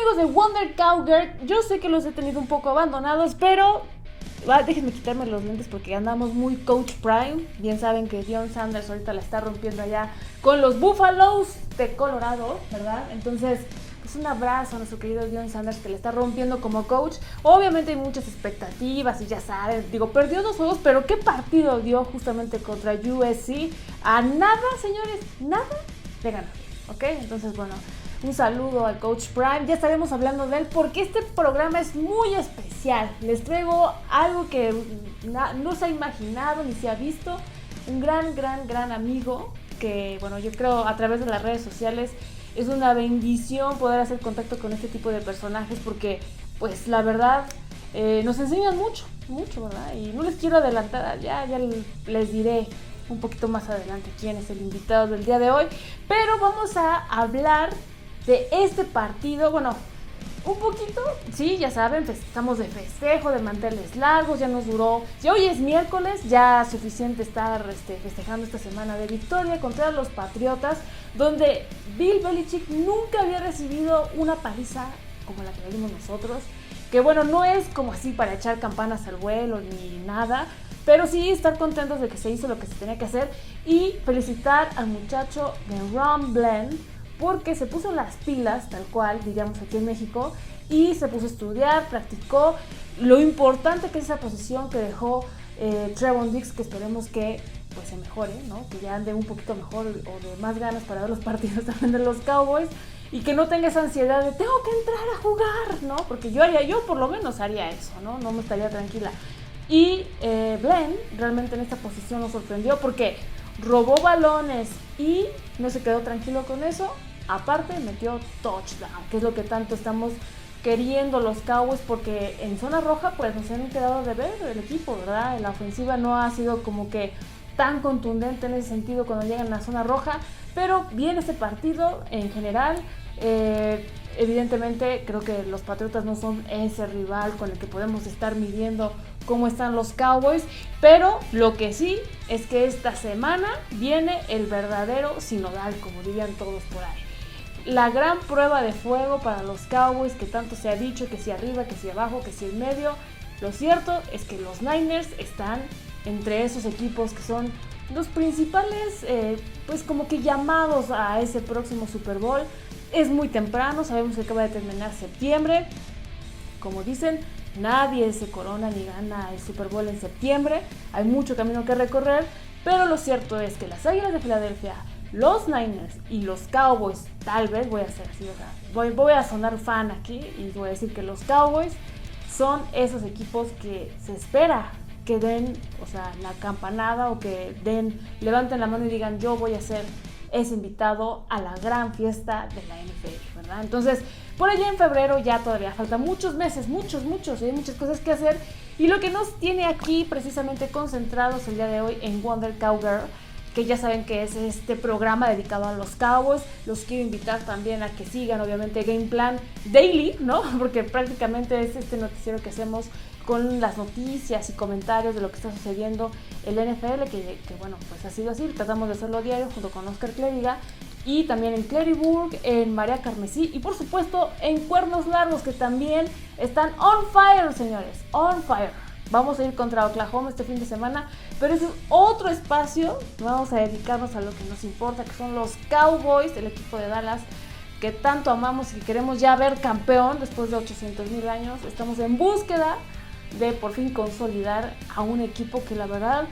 amigos de Wonder Cowgirl? Yo sé que los he tenido un poco abandonados, pero déjenme quitarme los lentes porque andamos muy Coach Prime. Bien saben que Deion Sanders ahorita la está rompiendo allá con los Buffaloes de Colorado, ¿verdad? Entonces, pues un abrazo a nuestro querido Deion Sanders que le está rompiendo como coach. Obviamente hay muchas expectativas y ya saben, perdió 2 juegos, pero ¿qué partido dio justamente contra USC? A nada, señores, nada de ganar, ¿ok? Entonces, bueno, un saludo al Coach Prime. Ya estaremos hablando de él porque este programa es muy especial. Les traigo algo que no se ha imaginado ni se ha visto. Un gran amigo que, bueno, yo creo a través de las redes sociales es una bendición poder hacer contacto con este tipo de personajes porque, pues, la verdad, nos enseñan mucho, ¿verdad? Y no les quiero adelantar, ya les diré un poquito más adelante quién es el invitado del día de hoy. Pero vamos a hablar de este partido, bueno, un poquito, sí, ya saben, estamos de festejo, de manteles largos, ya nos duró, si hoy es miércoles, ya suficiente estar festejando esta semana de victoria contra los Patriotas, donde Bill Belichick nunca había recibido una paliza como la que le dimos nosotros, que bueno, no es como así para echar campanas al vuelo ni nada, pero sí estar contentos de que se hizo lo que se tenía que hacer y felicitar al muchacho de Ron Bland, porque se puso las pilas, tal cual, diríamos aquí en México, y se puso a estudiar, practicó lo importante que es esa posición que dejó Trevon Diggs, que esperemos que pues se mejore, ¿no? Que ya ande un poquito mejor o de más ganas para ver los partidos también de los Cowboys y que no tenga esa ansiedad de tengo que entrar a jugar, ¿no? Porque yo por lo menos haría eso, ¿no? No me estaría tranquila. Y Glenn realmente en esta posición nos sorprendió porque robó balones y no se quedó tranquilo con eso. Aparte metió touchdown, que es lo que tanto estamos queriendo los Cowboys, porque en zona roja pues nos han quedado de ver el equipo, ¿verdad? La ofensiva no ha sido como que tan contundente en ese sentido cuando llegan a la zona roja, pero bien este partido en general. Evidentemente creo que los Patriotas no son ese rival con el que podemos estar midiendo cómo están los Cowboys, pero lo que sí es que esta semana viene el verdadero sinodal, como dirían todos por ahí. La gran prueba de fuego para los Cowboys, que tanto se ha dicho, que si arriba, que si abajo, que si en medio. Lo cierto es que los Niners están entre esos equipos que son los principales, pues como que llamados a ese próximo Super Bowl. Es muy temprano, sabemos que acaba de terminar septiembre. Como dicen, nadie se corona ni gana el Super Bowl en septiembre. Hay mucho camino que recorrer, pero lo cierto es que las Águilas de Filadelfia, los Niners y los Cowboys, tal vez voy a hacer así, o sea, voy a sonar fan aquí y voy a decir que los Cowboys son esos equipos que se espera que den, o sea, la campanada o que levanten la mano y digan yo voy a ser ese invitado a la gran fiesta de la NFL, ¿verdad? Entonces, por allá en febrero ya todavía faltan muchos meses, muchos, hay muchas cosas que hacer y lo que nos tiene aquí precisamente concentrados el día de hoy en Wonder Cowgirl, que ya saben que es este programa dedicado a los Cowboys. Los quiero invitar también a que sigan, obviamente, Game Plan Daily, ¿no? Porque prácticamente es este noticiero que hacemos con las noticias y comentarios de lo que está sucediendo en la NFL, que bueno, pues ha sido así. Tratamos de hacerlo diario junto con Oscar Clériga y también en Claryburg, en María Carmesí y por supuesto en Cuernos Largos, que también están on fire, señores, on fire. Vamos a ir contra Oklahoma este fin de semana, pero ese es otro espacio. Vamos a dedicarnos a lo que nos importa, que son los Cowboys, el equipo de Dallas, que tanto amamos y que queremos ya ver campeón después de 800,000 años. Estamos en búsqueda de por fin consolidar a un equipo que la verdad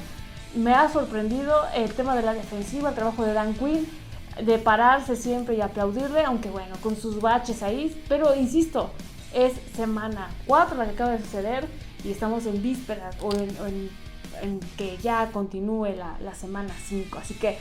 me ha sorprendido. El tema de la defensiva, el trabajo de Dan Quinn, de pararse siempre y aplaudirle, aunque bueno, con sus baches ahí, pero insisto, es semana 4 la que acaba de suceder y estamos en vísperas o en que ya continúe la semana 5, así que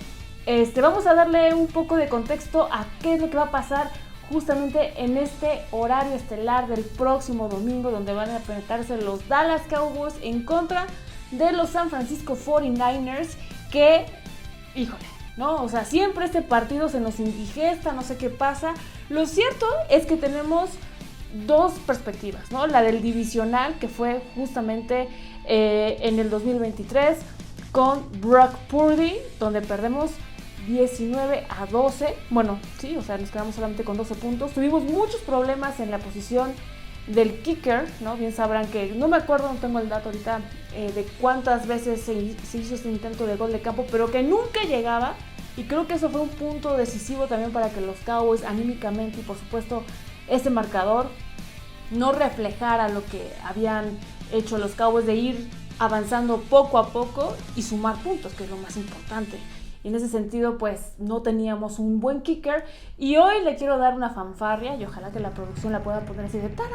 vamos a darle un poco de contexto a qué es lo que va a pasar justamente en este horario estelar del próximo domingo, donde van a enfrentarse los Dallas Cowboys en contra de los San Francisco 49ers, que, híjole, ¿no? O sea, siempre este partido se nos indigesta, no sé qué pasa. Lo cierto es que tenemos dos perspectivas, ¿no? La del divisional, que fue justamente en el 2023 con Brock Purdy, donde perdemos 19-12. Bueno, sí, o sea, nos quedamos solamente con 12 puntos. Tuvimos muchos problemas en la posición del kicker, ¿no? Bien sabrán que, no me acuerdo, no tengo el dato ahorita de cuántas veces se hizo este intento de gol de campo, pero que nunca llegaba. Y creo que eso fue un punto decisivo también para que los Cowboys anímicamente y por supuesto este marcador no reflejara lo que habían hecho los Cowboys de ir avanzando poco a poco y sumar puntos, que es lo más importante. Y en ese sentido, pues, no teníamos un buen kicker. Y hoy le quiero dar una fanfarria y ojalá que la producción la pueda poner así de ¡tarán!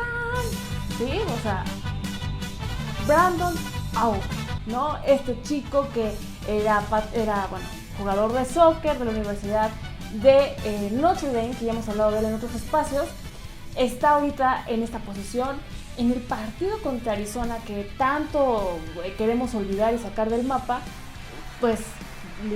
¿Sí? O sea, Brandon Aubrey, ¿no? Este chico que era bueno, jugador de soccer de la Universidad de Notre Dame, que ya hemos hablado de él en otros espacios, está ahorita en esta posición. En el partido contra Arizona, que tanto queremos olvidar y sacar del mapa, pues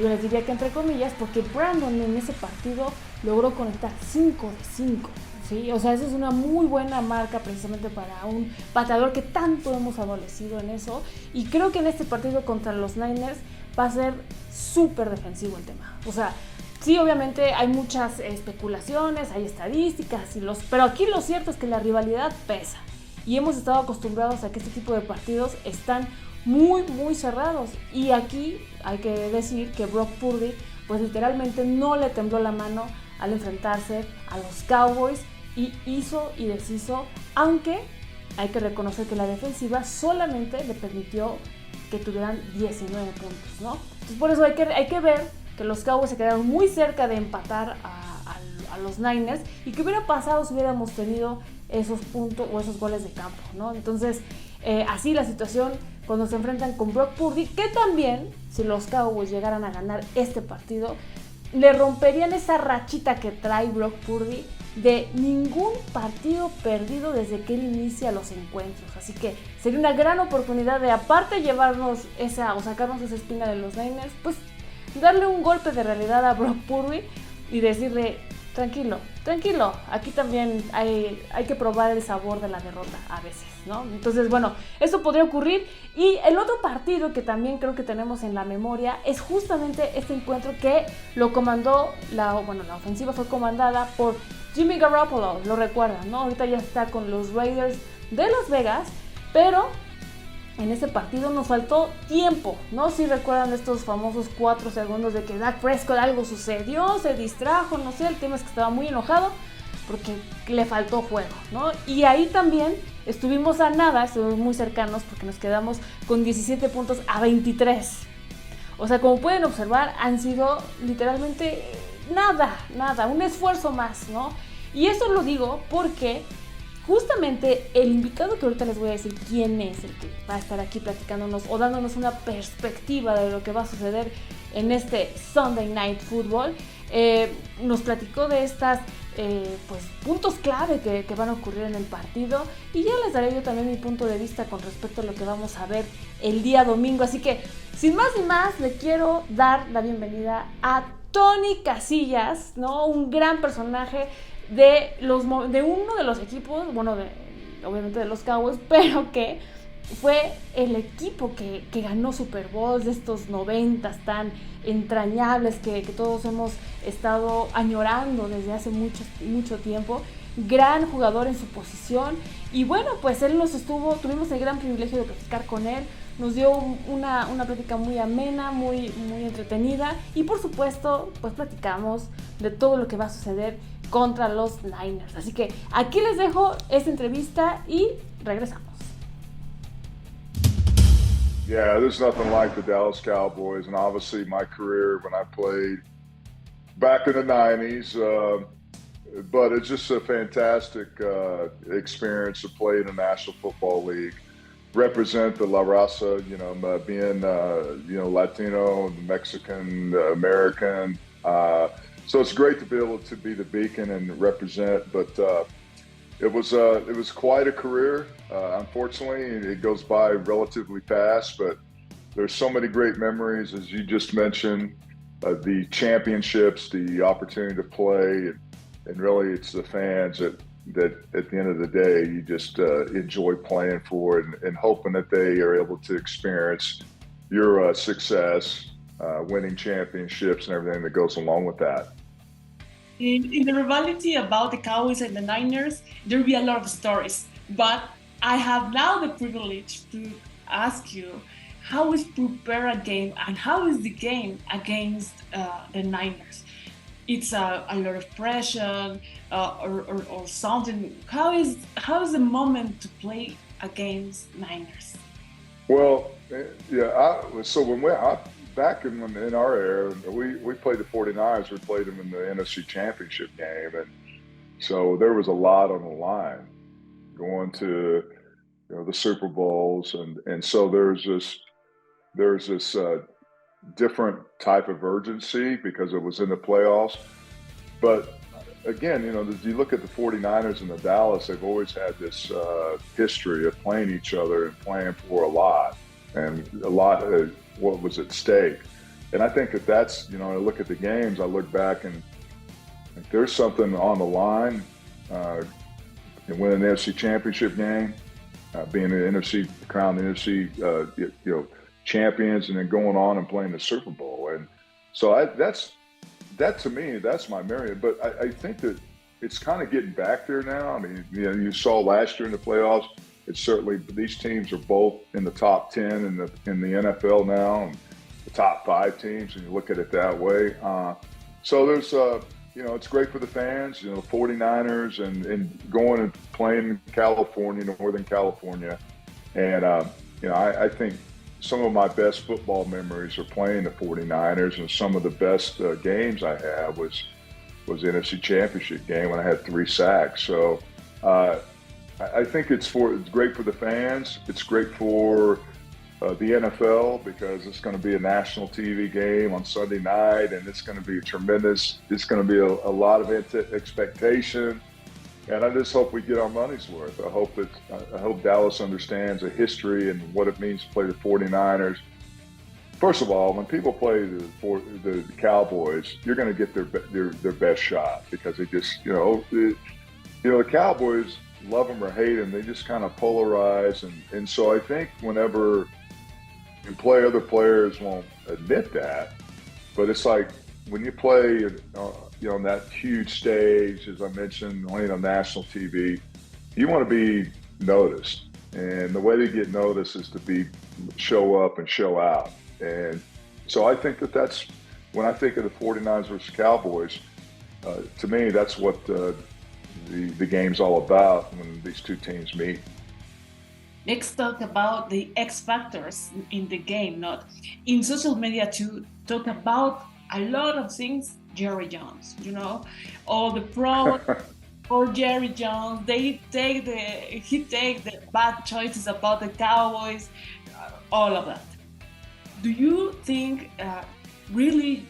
les diría que entre comillas, porque Brandon en ese partido logró conectar 5 de 5, ¿sí? O sea, esa es una muy buena marca precisamente para un pateador que tanto hemos adolecido en eso, y creo que en este partido contra los Niners va a ser súper defensivo el tema. O sea, sí, obviamente hay muchas especulaciones, hay estadísticas, pero aquí lo cierto es que la rivalidad pesa, y hemos estado acostumbrados a que este tipo de partidos están muy, muy cerrados. Y aquí hay que decir que Brock Purdy, pues literalmente no le tembló la mano al enfrentarse a los Cowboys y hizo y deshizo, aunque hay que reconocer que la defensiva solamente le permitió que tuvieran 19 puntos, ¿no? Entonces por eso hay que ver que los Cowboys se quedaron muy cerca de empatar a los Niners, y qué hubiera pasado si hubiéramos tenido esos puntos o esos goles de campo, ¿no? Entonces así la situación cuando se enfrentan con Brock Purdy, que también, si los Cowboys llegaran a ganar este partido, le romperían esa rachita que trae Brock Purdy de ningún partido perdido desde que él inicia los encuentros. Así que sería una gran oportunidad de, aparte llevarnos o sacarnos esa espina de los Niners, pues darle un golpe de realidad a Brock Purdy y decirle: tranquilo, aquí también hay que probar el sabor de la derrota a veces, ¿no? Entonces, bueno, esto podría ocurrir. Y el otro partido que también creo que tenemos en la memoria es justamente este encuentro que lo comandó, la ofensiva fue comandada por Jimmy Garoppolo, lo recuerdan, ¿no? Ahorita ya está con los Raiders de Las Vegas, pero en ese partido nos faltó tiempo, ¿no? Si recuerdan estos famosos 4 segundos de que Dak Prescott algo sucedió, se distrajo, no sé, el tema es que estaba muy enojado porque le faltó juego, ¿no? Y ahí también estuvimos muy cercanos porque nos quedamos con 17 puntos a 23. O sea, como pueden observar, han sido literalmente nada, un esfuerzo más, ¿no? Y eso lo digo porque justamente el invitado que ahorita les voy a decir quién es el que va a estar aquí platicándonos o dándonos una perspectiva de lo que va a suceder en este Sunday Night Football, nos platicó de estas pues puntos clave que van a ocurrir en el partido, y ya les daré yo también mi punto de vista con respecto a lo que vamos a ver el día domingo. Así que sin más ni más, le quiero dar la bienvenida a Tony Casillas, ¿no? Un gran personaje de uno de los equipos, obviamente de los Cowboys, pero que fue el equipo que ganó Super Bowls de estos 90s tan entrañables que todos hemos estado añorando desde hace mucho tiempo. Gran jugador en su posición, y bueno, pues tuvimos el gran privilegio de platicar con él. Nos dio una plática muy amena, muy entretenida, y por supuesto, pues platicamos de todo lo que va a suceder contra los Niners. Así que aquí les dejo esta entrevista y regresamos. Yeah, there's nothing like the Dallas Cowboys, and obviously my career when I played back in the 90s, but it's just a fantastic experience to play in the National Football League, represent the La Raza, being, Latino, Mexican, American. So it's great to be able to be the beacon and represent, but it was quite a career. Unfortunately, it goes by relatively fast, but there's so many great memories, as you just mentioned, the championships, the opportunity to play, and really it's the fans that at the end of the day, you just enjoy playing for and hoping that they are able to experience your success. winning championships and everything that goes along with that. In the rivalry about the Cowboys and the Niners, there'll be a lot of stories. But I have now the privilege to ask you, how is prepare a game and how is the game against the Niners? It's a lot of pressure or something. How is the moment to play against Niners? Well, yeah. So back in our era, we played the 49ers. We played them in the NFC Championship game, and so there was a lot on the line going to the Super Bowls, and so there's this different type of urgency because it was in the playoffs. But again, you look at the 49ers and the Dallas, they've always had this history of playing each other and playing for a lot, and a lot of what was at stake. And I think that's, I look at the games, I look back and if there's something on the line, and winning the NFC Championship game, being the NFC crowned NFC, champions, and then going on and playing the Super Bowl. And so that to me, that's my memory. But I think that it's kind of getting back there now. I mean, you saw last year in the playoffs. It's certainly, these teams are both in the top 10 in the NFL now, and the top 5 teams, and you look at it that way. So there's, it's great for the fans, the 49ers and going and playing in California, Northern California. And, I think some of my best football memories are playing the 49ers, and some of the best games I had was the NFC Championship game when I had 3 sacks. So I think it's great for the fans. It's great for the NFL because it's going to be a national TV game on Sunday night, and it's going to be tremendous. It's going to be a lot of expectation, and I just hope we get our money's worth. I hope Dallas understands the history and what it means to play the 49ers. First of all, when people play the Cowboys, you're going to get their best shot because they just the Cowboys, love them or hate them, they just kind of polarize, and so I think whenever other players won't admit that, but it's like when you play on that huge stage, as I mentioned, on national TV, you want to be noticed, and the way to get noticed is to show up and show out. And so I think that's when I think of the 49ers versus Cowboys, to me that's what the game's all about when these two teams meet. Let's talk about the X factors in the game, not in social media to talk about a lot of things. Jerry Jones, all the pro or Jerry Jones, he take the bad choices about the Cowboys, all of that. Do you think really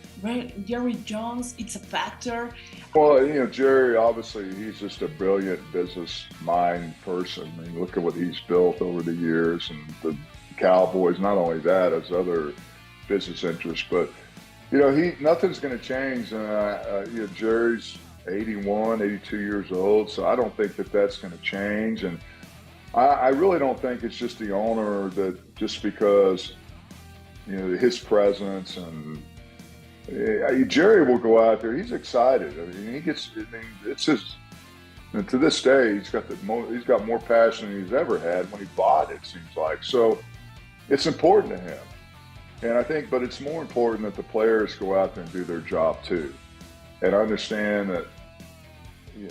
Jerry Jones, it's a factor? Well, Jerry, obviously, he's just a brilliant business mind person. I mean, look at what he's built over the years, and the Cowboys, not only that, as other business interests, but, nothing's going to change. Jerry's 81, 82 years old, so I don't think that's going to change. And I really don't think it's just the owner that just because, his presence and Jerry will go out there. He's excited. I mean, it's just to this day he's got more passion than he's ever had when he bought it. Seems like so. It's important to him, and I think, but it's more important that the players go out there and do their job too, and understand that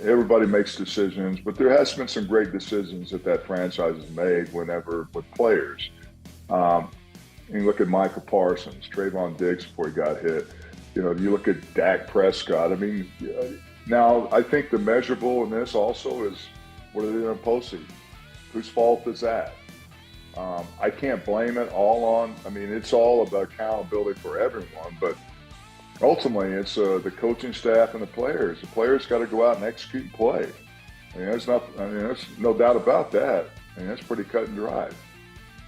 everybody makes decisions, but there has been some great decisions that franchise has made with players. You look at Michael Parsons, Trayvon Diggs before he got hit. You look at Dak Prescott. I mean, now I think the measurable in this also is what are they going to postseason? Whose fault is that? I can't blame it all on. I mean, it's all about accountability for everyone, but ultimately it's the coaching staff and the players. The players got to go out and execute and play. There's no doubt about that. That's pretty cut and dry.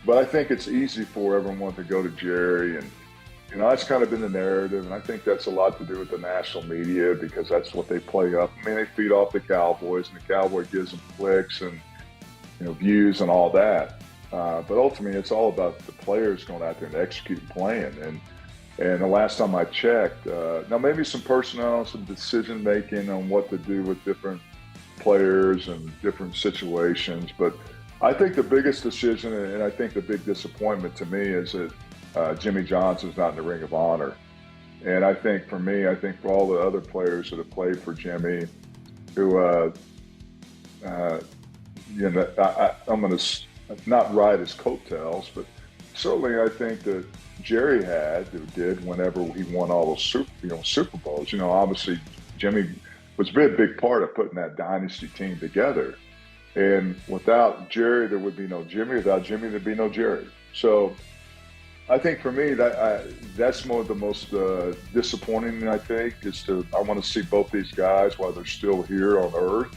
But I think it's easy for everyone to go to Jerry, and that's kind of been the narrative, and I think that's a lot to do with the national media because that's what they play up. I mean, they feed off the Cowboys, and the Cowboy gives them clicks and views and all that. But ultimately, it's all about the players going out there and execute and playing. And And the last time I checked, now maybe some personnel, some decision making on what to do with different players and different situations. But I think the biggest decision, and I think the big disappointment to me, is that Jimmy Johnson's not in the Ring of Honor. And I think for me, I think for all the other players that have played for Jimmy, who, you know, I'm going to not ride his coattails, but certainly I think that Jerry did whenever he won all those Super Bowls. You know, obviously Jimmy was a big part of putting that dynasty team together. And without Jerry, there would be no Jimmy. Without Jimmy, there'd be no Jerry. So I think for me, that's the most disappointing, I think, is I want to see both these guys while they're still here on Earth,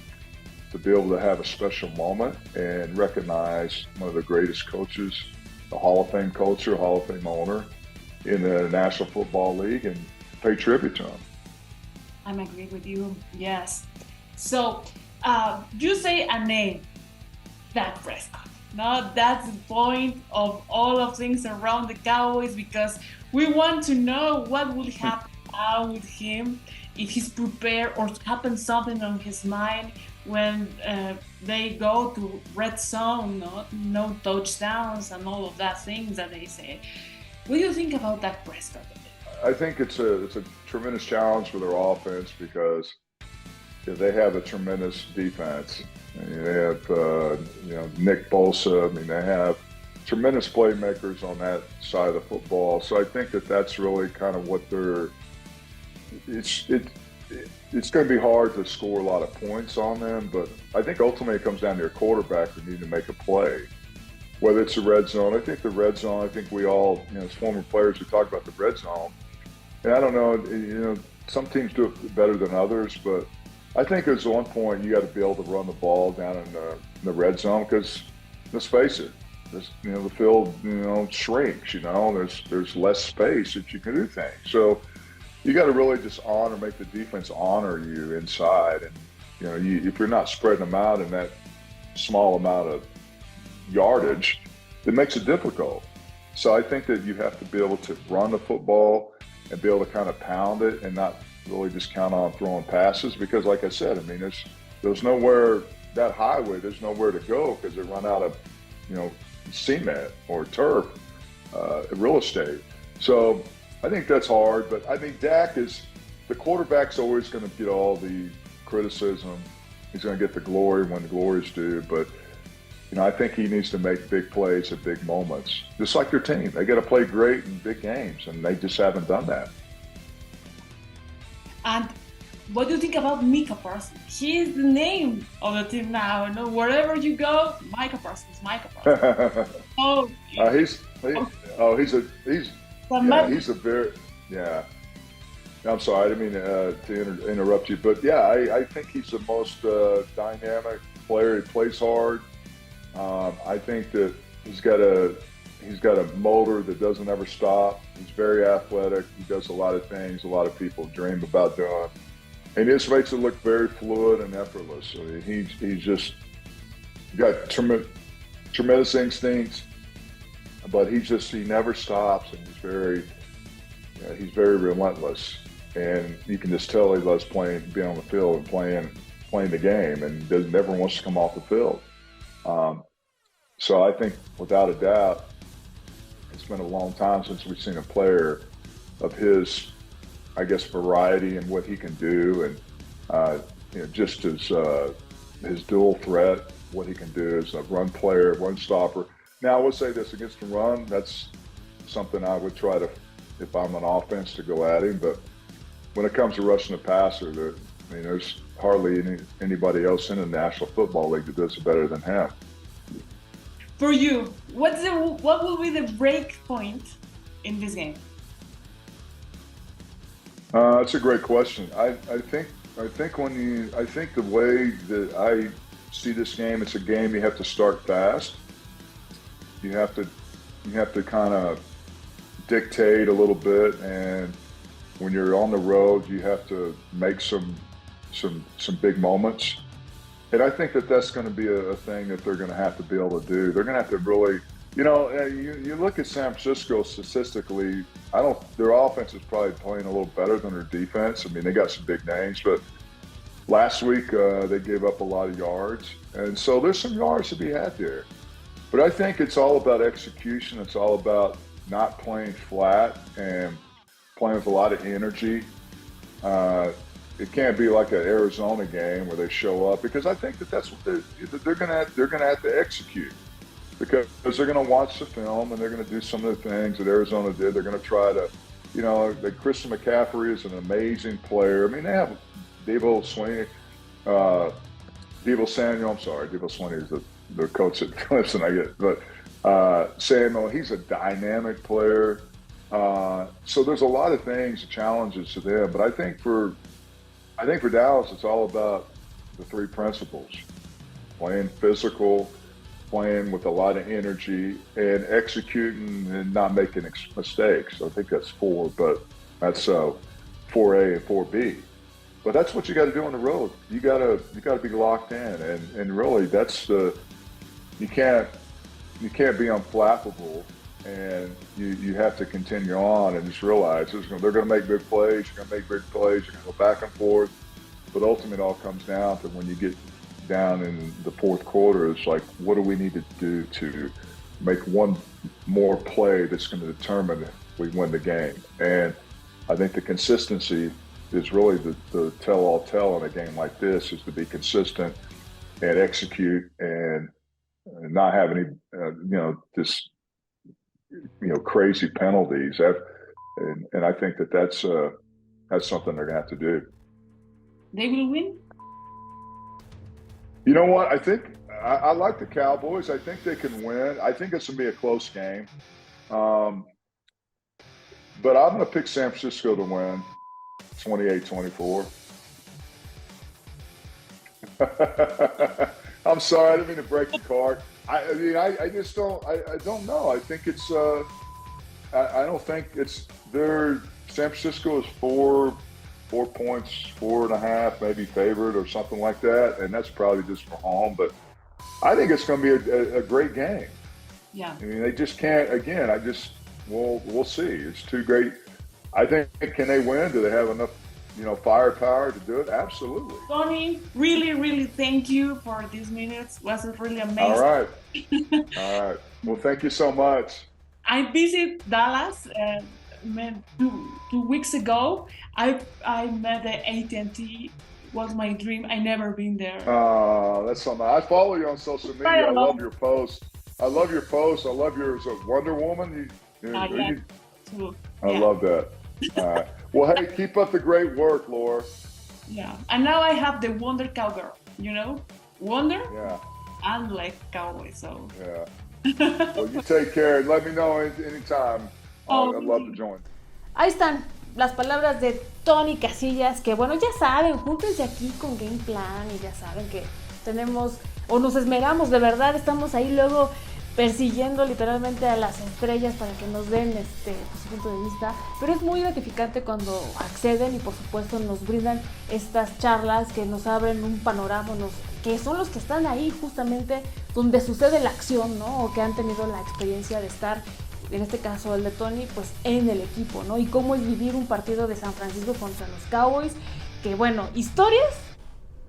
to be able to have a special moment and recognize one of the greatest coaches, the Hall of Fame culture, Hall of Fame owner in the National Football League, and pay tribute to him. I'm agree with you. Yes. So you say a name, Dak Prescott. No, that's the point of all of things around the Cowboys, because we want to know what will happen now with him, if he's prepared or happens something on his mind when they go to red zone, no touchdowns and all of that things that they say. What do you think about Dak Prescott? I think it's a tremendous challenge for their offense, because they have a tremendous defense. They have Nick Bosa. I mean, they have tremendous playmakers on that side of the football. So I think that's really kind of what it's going to be hard to score a lot of points on them, but I think ultimately it comes down to your quarterback who need to make a play. Whether it's the red zone, I think we all, as former players, we talk about the red zone. And I don't know, some teams do it better than others, but I think there's one point you got to be able to run the ball down in the red zone, because let's face it, the field shrinks. There's less space that you can do things. So you got to really just make the defense honor you inside, and if you're not spreading them out in that small amount of yardage, it makes it difficult. So I think that you have to be able to run the football and be able to kind of pound it, and not really just count on throwing passes, because like I said, I mean, there's nowhere, that highway, there's nowhere to go, because they run out of cement or turf, real estate. So I think that's hard, but I think the quarterback's always going to get all the criticism. He's going to get the glory when the glory's due, but I think he needs to make big plays at big moments, just like their team. They got to play great in big games, and they just haven't done that. And what do you think about Micah Parsons? He is the name of the team now. Wherever you go, Micah Parsons. He's a very. I'm sorry, I didn't mean to interrupt you, but I think he's the most dynamic player. He plays hard. I think that he's got a motor that doesn't ever stop. He's very athletic. He does a lot of things a lot of people dream about doing, and this makes it look very fluid and effortless. So he's just got tremendous instincts, but he never stops, and he's very relentless, and you can just tell he loves being on the field and playing the game, and never wants to come off the field. So I think, without a doubt, it's been a long time since we've seen a player of his, I guess, variety and what he can do, and just his dual threat, what he can do as a run player, run stopper. Now, I would say this, against the run, that's something I would try to, if I'm an offense, to go at him. But when it comes to rushing the passer, there's hardly anybody else in the National Football League that does it better than him. For you, what will be the break point in this game? That's a great question. I think the way that I see this game, it's a game you have to start fast. You have to kind of dictate a little bit, and when you're on the road, you have to make some big moments. And I think that's going to be a thing that they're going to have to be able to do. They're going to have to really You look at San Francisco statistically. Their offense is probably playing a little better than their defense. I mean, they got some big names, but last week they gave up a lot of yards, and so there's some yards to be had there. But I think it's all about execution. It's all about not playing flat and playing with a lot of energy. It can't be like an Arizona game where they show up, because I think that's what they're going to have to execute, because they're going to watch the film and they're going to do some of the things that Arizona did. They're going to try to, Christian McCaffrey is an amazing player. I mean, they have Debo Samuel. I'm sorry, Debo Swinney is the coach at Clemson, I guess. But Samuel, he's a dynamic player. So there's a lot of things, challenges to them. But I think for Dallas, it's all about the three principles: playing physical, playing with a lot of energy, and executing and not making mistakes. I think that's 4, but that's 4A and 4B. But that's what you got to do on the road. You got to be locked in, and really that's you can't be unflappable, and you have to continue on and just realize they're going to make big plays. You're going to make big plays. You're going to go back and forth, but ultimately it all comes down to when you get down in the fourth quarter, it's like, what do we need to do to make one more play that's going to determine if we win the game? And I think the consistency is really the tell-all tell in a game like this, is to be consistent and execute and not have any, crazy penalties. And I think that's something they're going to have to do. They will win? You know what? I think I like the Cowboys. I think they can win. I think it's going to be a close game. But I'm going to pick San Francisco to win 28-24. I'm sorry, I didn't mean to break the card. I just don't. I don't know. I think it's. I don't think it's. San Francisco is 4 points, 4.5, maybe favored or something like that, and that's probably just for home. But I think it's going to be a great game. Yeah. I mean, they just can't. Again, we'll see. It's too great. I think, can they win? Do they have enough, firepower to do it? Absolutely. Tony, really, really thank you for these minutes. Was it really amazing? All right. All right. Well, thank you so much. I visited Dallas 2 weeks ago. I met the AT&T. Was my dream. I never been there. That's something. I follow you on social media. I love your posts. I love your Wonder Woman. I love that. Well, hey, keep up the great work, Laura. Yeah, and now I have the Wonder Cowgirl. Wonder. Yeah. And like Cowboy, so. Yeah. Well, you take care. Let me know anytime. I'd love to join. Ahí están las palabras de Tony Casillas, que bueno, ya saben, júntense aquí con Game Plan y ya saben que tenemos, o nos esmeramos, de verdad, estamos ahí luego persiguiendo literalmente a las estrellas para que nos den su punto de vista, pero es muy gratificante cuando acceden y por supuesto nos brindan estas charlas que nos abren un panorama, que son los que están ahí justamente donde sucede la acción, ¿no? O que han tenido la experiencia de estar, en este caso el de Tony, pues en el equipo, ¿no? Y cómo es vivir un partido de San Francisco contra los Cowboys, que bueno, historias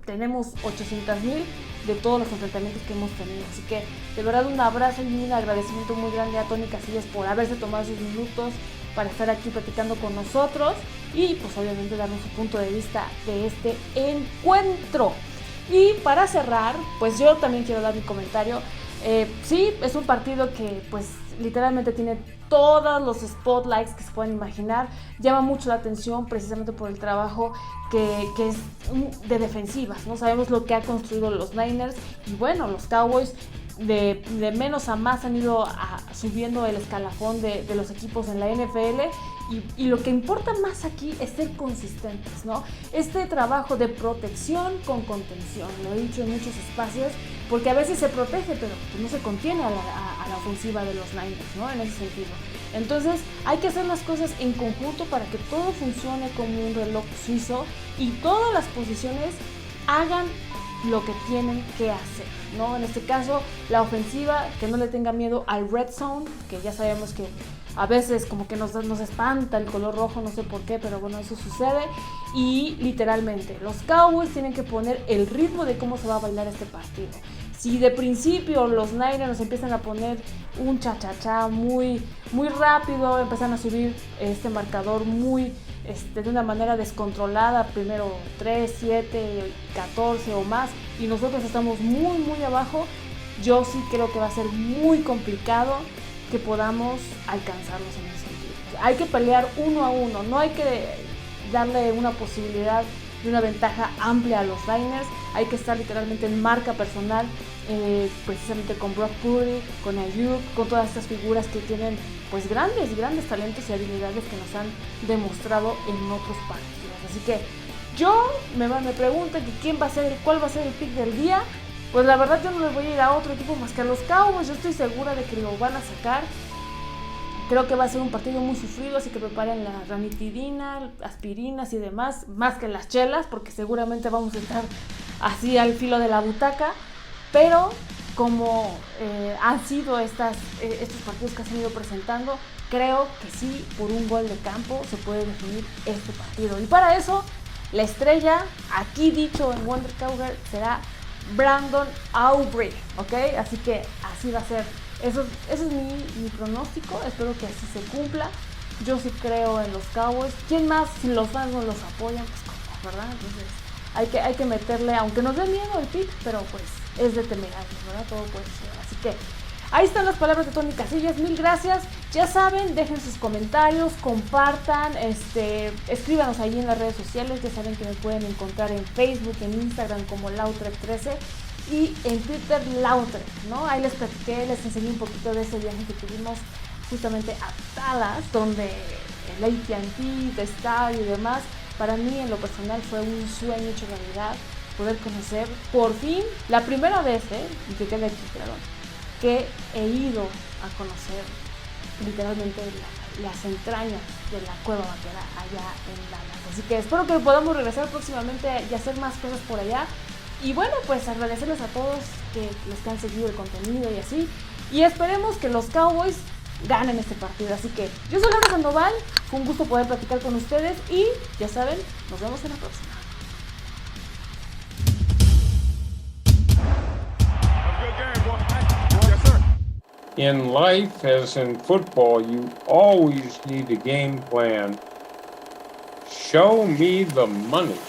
tenemos 800,000 de todos los enfrentamientos que hemos tenido, así que de verdad un abrazo y un agradecimiento muy grande a Tony Casillas por haberse tomado sus minutos para estar aquí platicando con nosotros y pues obviamente darnos su punto de vista de este encuentro. Y para cerrar, pues yo también quiero dar mi comentario. Sí, es un partido que pues literalmente tiene todos los spotlights que se pueden imaginar, llama mucho la atención precisamente por el trabajo que es de defensivas, ¿no? Sabemos lo que ha construido los Niners y bueno, los Cowboys de menos a más han ido subiendo el escalafón de los equipos en la NFL y lo que importa más aquí es ser consistentes, ¿no? Este trabajo de protección con contención, lo he dicho en muchos espacios, porque a veces se protege, pero no se contiene a la ofensiva de los Niners, ¿no? En ese sentido. Entonces hay que hacer las cosas en conjunto para que todo funcione como un reloj suizo y todas las posiciones hagan lo que tienen que hacer, ¿no? En este caso, la ofensiva, que no le tenga miedo al red zone, que ya sabemos que a veces como que nos espanta el color rojo, no sé por qué, pero bueno, eso sucede. Y literalmente, los Cowboys tienen que poner el ritmo de cómo se va a bailar este partido. Si de principio los Niners nos empiezan a poner un cha-cha-cha muy rápido, empiezan a subir este marcador de una manera descontrolada, primero 3, 7, 14 o más, y nosotros estamos muy abajo, yo sí creo que va a ser muy complicado que podamos alcanzarlos en ese sentido. Hay que pelear 1 a 1, no hay que darle una posibilidad de una ventaja amplia a los Niners, hay que estar literalmente en marca personal, precisamente con Brock Purdy, con ello, con todas estas figuras que tienen pues grandes talentos y habilidades que nos han demostrado en otros partidos. Así que yo me preguntan que cuál va a ser el pick del día. Pues la verdad yo no les voy a ir a otro equipo más que a los Cowboys. Yo estoy segura de que lo van a sacar. Creo que va a ser un partido muy sufrido, así que preparen la ranitidina, aspirinas y demás, más que las chelas, porque seguramente vamos a estar así al filo de la butaca. Pero como han sido estos partidos que se han ido presentando, creo que sí, por un gol de campo se puede definir este partido. Y para eso, la estrella, aquí dicho en Wonder Cowgirl, será Brandon Aubrey, ¿ok? Así que así va a ser. Eso es mi pronóstico, espero que así se cumpla. Yo sí creo en los Cowboys. ¿Quién más? Si los fans no los apoyan, pues como, ¿verdad? Entonces hay que meterle, aunque nos dé miedo el pick, pero pues es de temerarios, ¿verdad? Todo puede ser. Así que ahí están las palabras de Tony Casillas, mil gracias. Ya saben, dejen sus comentarios, compartan, escríbanos ahí en las redes sociales. Ya saben que me pueden encontrar en Facebook, en Instagram como Lautrec13 y en Twitter Lautrec, ¿no? Ahí les platiqué, les enseñé un poquito de ese viaje que tuvimos justamente a Dallas, donde el AT&T, de Star y demás, para mí en lo personal fue un sueño hecho realidad, poder conocer por fin, la primera vez, y que quede aquí claro, que he ido a conocer literalmente las entrañas de la cueva vaquera allá en Dallas. Así que espero que podamos regresar próximamente y hacer más cosas por allá. Y bueno, pues agradecerles a todos los que han seguido el contenido y así. Y esperemos que los Cowboys ganen este partido. Así que yo soy Laura Sandoval, fue un gusto poder platicar con ustedes y ya saben, nos vemos en la próxima. In life, as in football, you always need a game plan. Show me the money.